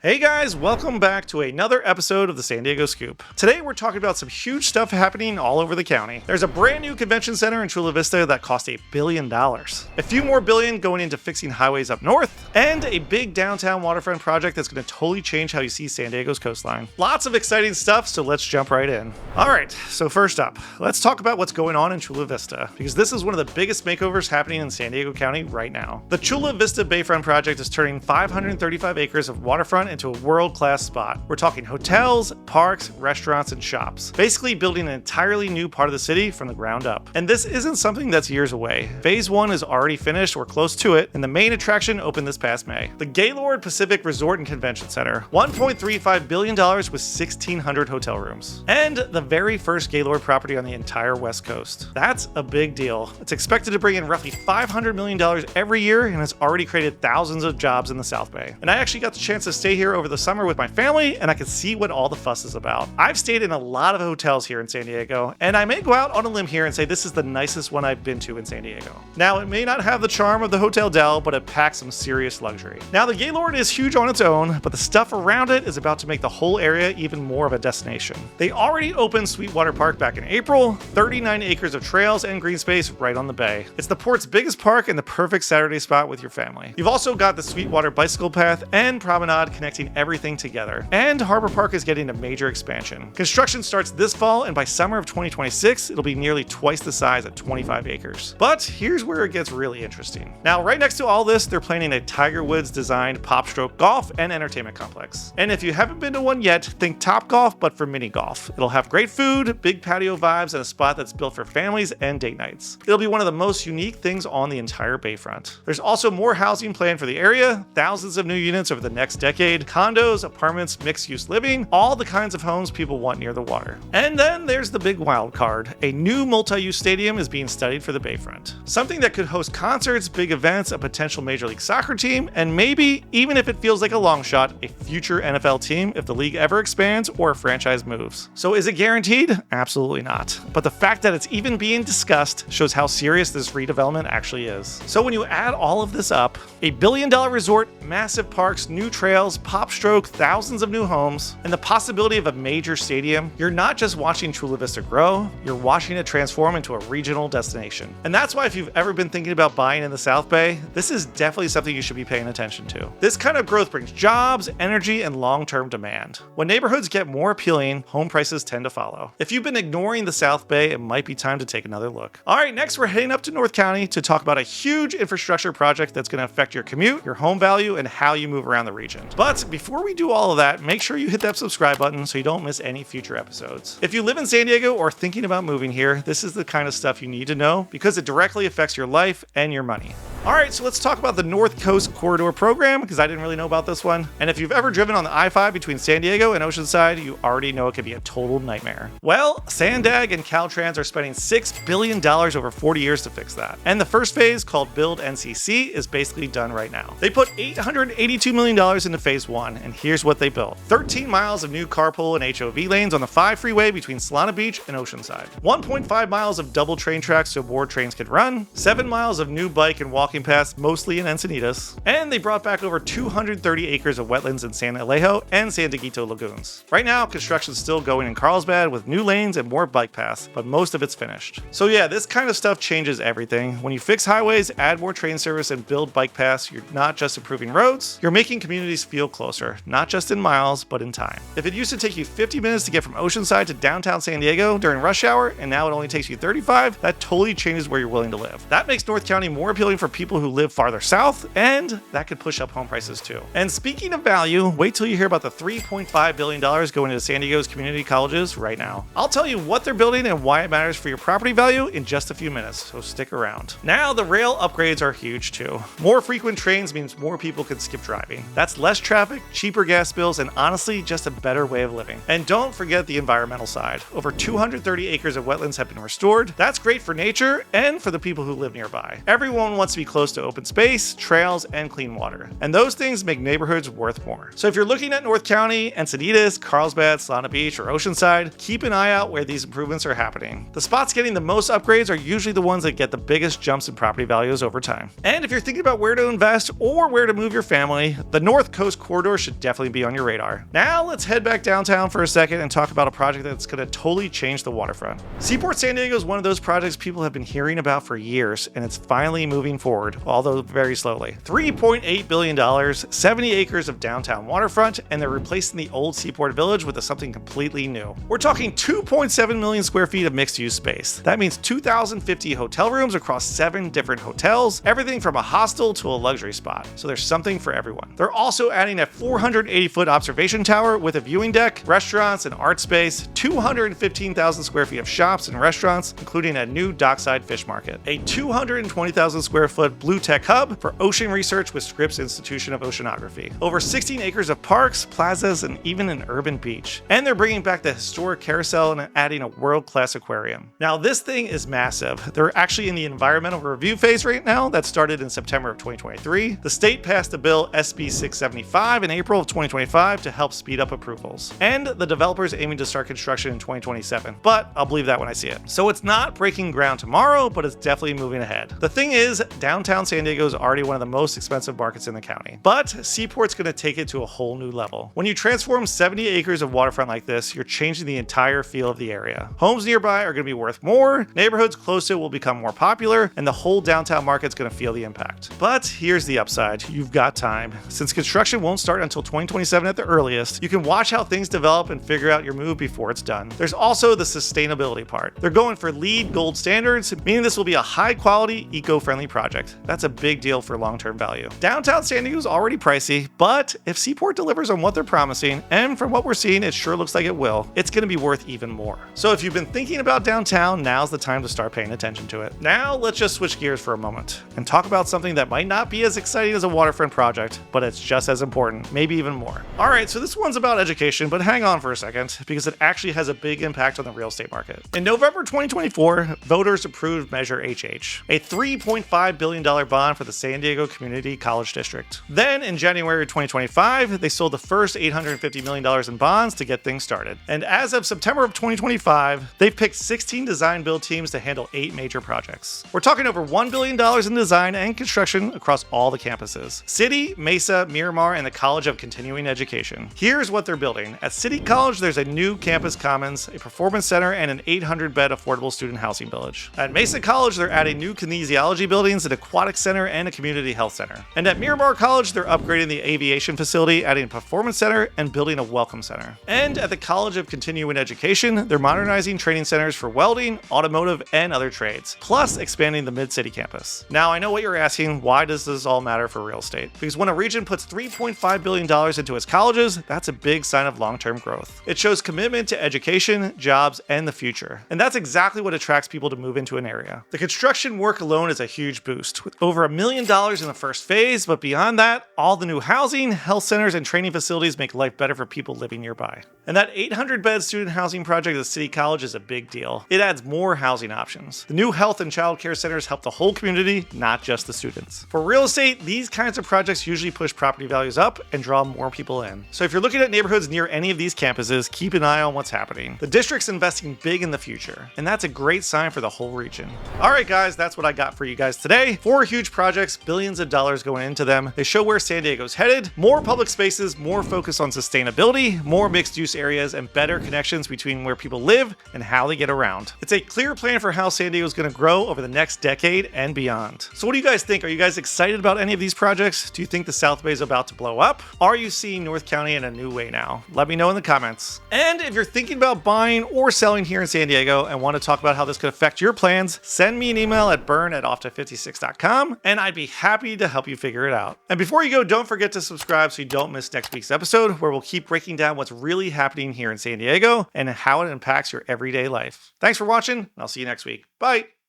Hey guys, welcome back to another episode of the San Diego Scoop. Today we're talking about some huge stuff happening all over the county. There's a brand new convention center in Chula Vista that cost $1 billion. A few more billion going into fixing highways up north, and a big downtown waterfront project that's going to totally change how you see San Diego's coastline. Lots of exciting stuff, so let's jump right in. Alright, so first up, let's talk about what's going on in Chula Vista, because this is one of the biggest makeovers happening in San Diego County right now. The Chula Vista Bayfront project is turning 535 acres of waterfront into a world-class spot. We're talking hotels, parks, restaurants, and shops. Basically building an entirely new part of the city from the ground up. And this isn't something that's years away. Phase 1 is already finished or close to it, and the main attraction opened this past May. The Gaylord Pacific Resort and Convention Center. $1.35 billion with 1,600 hotel rooms. And the very first Gaylord property on the entire West Coast. That's a big deal. It's expected to bring in roughly $500 million every year, and has already created thousands of jobs in the South Bay. And I actually got the chance to stay here over the summer with my family, and I could see what all the fuss is about. I've stayed in a lot of hotels here in San Diego, and I may go out on a limb here and say this is the nicest one I've been to in San Diego. Now, it may not have the charm of the Hotel Del, but it packs some serious luxury. Now, the Gaylord is huge on its own, but the stuff around it is about to make the whole area even more of a destination. They already opened Sweetwater Park back in April, 39 acres of trails and green space right on the bay. It's the port's biggest park and the perfect Saturday spot with your family. You've also got the Sweetwater bicycle path and promenade connecting everything together. And Harbor Park is getting a major expansion. Construction starts this fall, and by summer of 2026, it'll be nearly twice the size at 25 acres. But here's where it gets really interesting. Now, right next to all this, they're planning a Tiger Woods designed PopStroke golf and entertainment complex. And if you haven't been to one yet, think Top Golf, but for mini golf. It'll have great food, big patio vibes, and a spot that's built for families and date nights. It'll be one of the most unique things on the entire Bayfront. There's also more housing planned for the area, thousands of new units over the next decade, condos, apartments, mixed-use living, all the kinds of homes people want near the water. And then there's the big wild card. A new multi-use stadium is being studied for the Bayfront. Something that could host concerts, big events, a potential Major League Soccer team, and maybe, even if it feels like a long shot, a future NFL team if the league ever expands or a franchise moves. So is it guaranteed? Absolutely not. But the fact that it's even being discussed shows how serious this redevelopment actually is. So when you add all of this up, $1 billion resort, massive parks, new trails, PopStroke, thousands of new homes, and the possibility of a major stadium, you're not just watching Chula Vista grow, you're watching it transform into a regional destination. And that's why if you've ever been thinking about buying in the South Bay, this is definitely something you should be paying attention to. This kind of growth brings jobs, energy, and long-term demand. When neighborhoods get more appealing, home prices tend to follow. If you've been ignoring the South Bay, it might be time to take another look. Alright, next we're heading up to North County to talk about a huge infrastructure project that's going to affect your commute, your home value, and how you move around the region. But before we do all of that, make sure you hit that subscribe button so you don't miss any future episodes. If you live in San Diego or thinking about moving here, this is the kind of stuff you need to know because it directly affects your life and your money. Alright, so let's talk about the North Coast Corridor program, because I didn't really know about this one. And if you've ever driven on the I-5 between San Diego and Oceanside, you already know it can be a total nightmare. Well, Sandag and Caltrans are spending $6 billion over 40 years to fix that. And the first phase, called Build NCC, is basically done right now. They put $882 million into phase 1, and here's what they built. 13 miles of new carpool and HOV lanes on the 5 freeway between Solana Beach and Oceanside. 1.5 miles of double train tracks so more trains can run. 7 miles of new bike and walking paths, mostly in Encinitas. And they brought back over 230 acres of wetlands in San Alejo and San Dieguito lagoons. Right now, construction's still going in Carlsbad with new lanes and more bike paths, but most of it's finished. So yeah, this kind of stuff changes everything. When you fix highways, add more train service, and build bike paths, you're not just improving roads, you're making communities feel closer, not just in miles, but in time. If it used to take you 50 minutes to get from Oceanside to downtown San Diego during rush hour, and now it only takes you 35, that totally changes where you're willing to live. That makes North County more appealing for people who live farther south, and that could push up home prices too. And speaking of value, wait till you hear about the $3.5 billion going into San Diego's community colleges right now. I'll tell you what they're building and why it matters for your property value in just a few minutes, so stick around. Now, the rail upgrades are huge too. More frequent trains means more people can skip driving. That's less traffic, cheaper gas bills, and honestly, just a better way of living. And don't forget the environmental side. Over 230 acres of wetlands have been restored. That's great for nature and for the people who live nearby. Everyone wants to be close to open space, trails, and clean water. And those things make neighborhoods worth more. So if you're looking at North County, Encinitas, Carlsbad, Solana Beach, or Oceanside, keep an eye out where these improvements are happening. The spots getting the most upgrades are usually the ones that get the biggest jumps in property values over time. And if you're thinking about where to invest or where to move your family, the North Coast Corridor should definitely be on your radar. Now let's head back downtown for a second and talk about a project that's going to totally change the waterfront. Seaport San Diego is one of those projects people have been hearing about for years, and it's finally moving forward, although very slowly. $3.8 billion, 70 acres of downtown waterfront, and they're replacing the old Seaport Village with something completely new. We're talking 2.7 million square feet of mixed-use space. That means 2,050 hotel rooms across 7 different hotels, everything from a hostel to a luxury spot. So there's something for everyone. They're also adding a 480-foot observation tower with a viewing deck, restaurants, and art space, 215,000 square feet of shops and restaurants, including a new dockside fish market, a 220,000 square foot blue tech hub for ocean research with Scripps Institution of Oceanography, over 16 acres of parks, plazas, and even an urban beach. And they're bringing back the historic carousel and adding a world-class aquarium. Now this thing is massive. They're actually in the environmental review phase right now that started in September of 2023. The state passed the bill SB 675 in April of 2025 to help speed up approvals. And the developer's aiming to start construction in 2027, but I'll believe that when I see it. So it's not breaking ground tomorrow, but it's definitely moving ahead. The thing is, downtown San Diego is already one of the most expensive markets in the county, but Seaport's going to take it to a whole new level. When you transform 70 acres of waterfront like this, you're changing the entire feel of the area. Homes nearby are going to be worth more, neighborhoods close to it will become more popular, and the whole downtown market's going to feel the impact. But here's the upside. You've got time. Since construction won't start until 2027 at the earliest, you can watch how things develop and figure out your move before it's done. There's also the sustainability part. They're going for LEED Gold standards, meaning this will be a high-quality, eco-friendly project. That's a big deal for long-term value. Downtown San Diego is already pricey, but if Seaport delivers on what they're promising, and from what we're seeing, it sure looks like it will, it's going to be worth even more. So if you've been thinking about downtown, now's the time to start paying attention to it. Now let's just switch gears for a moment and talk about something that might not be as exciting as a waterfront project, but it's just as important, maybe even more. Alright, so this one's about education, but hang on for a second, because it actually has a big impact on the real estate market. In November 2024, voters approved Measure HH, a $3.5 billion bond for the San Diego Community College District. Then in January 2025, they sold the first $850 million in bonds to get things started. And as of September of 2025, they've picked 16 design build teams to handle 8 major projects. We're talking over $1 billion in design and construction across all the campuses: City, Mesa, Miramar, and the College of Continuing Education. Here's what they're building. At City College, there's a new campus commons, a performance center, and an 800-bed affordable student housing village. At Mesa College, they're adding new kinesiology buildings, an aquatic center, and a community health center. And at Miramar College, they're upgrading the aviation facility, adding a performance center, and building a welcome center. And at the College of Continuing Education, they're modernizing training centers for welding, automotive, and other trades, plus expanding the Mid-City campus. Now, I know what you're asking, why does this all matter for real estate? Because when a region puts $3.5 billion into its colleges, that's a big sign of long-term growth. It shows commitment to education, jobs, and the future. And that's exactly what attracts people to move into an area. The construction work alone is a huge boost, with over $1 million in the first phase, but beyond that, all the new housing, health centers, and training facilities make life better for people living nearby. And that 800-bed student housing project at City College is a big deal. It adds more housing options. The new health and child care centers help the whole community, not just the students. For real estate, these kinds of projects usually push property values up and draw more people in. So if you're looking at neighborhoods near any of these campuses, keep an eye on what's happening. The district's investing big in the future, and that's a great sign for the whole region. Alright guys, that's what I got for you guys today. 4 huge projects, billions of dollars going into them. They show where San Diego's headed. More public spaces, more focus on sustainability, more mixed-use areas, and better connections between where people live and how they get around. It's a clear plan for how San Diego is going to grow over the next decade and beyond. So what do you guys think? Are you guys excited about any of these projects? Do you think the South Bay is about to blow up? Are you seeing North County in a new way now? Let me know in the comments. And if you're thinking about buying or selling here in San Diego and want to talk about how this could affect your plans, send me an email at bern@off56.com and I'd be happy to help you figure it out. And before you go, don't forget to subscribe so you don't miss next week's episode, where we'll keep breaking down what's really happening here in San Diego and how it impacts your everyday life. Thanks for watching, and I'll see you next week. Bye!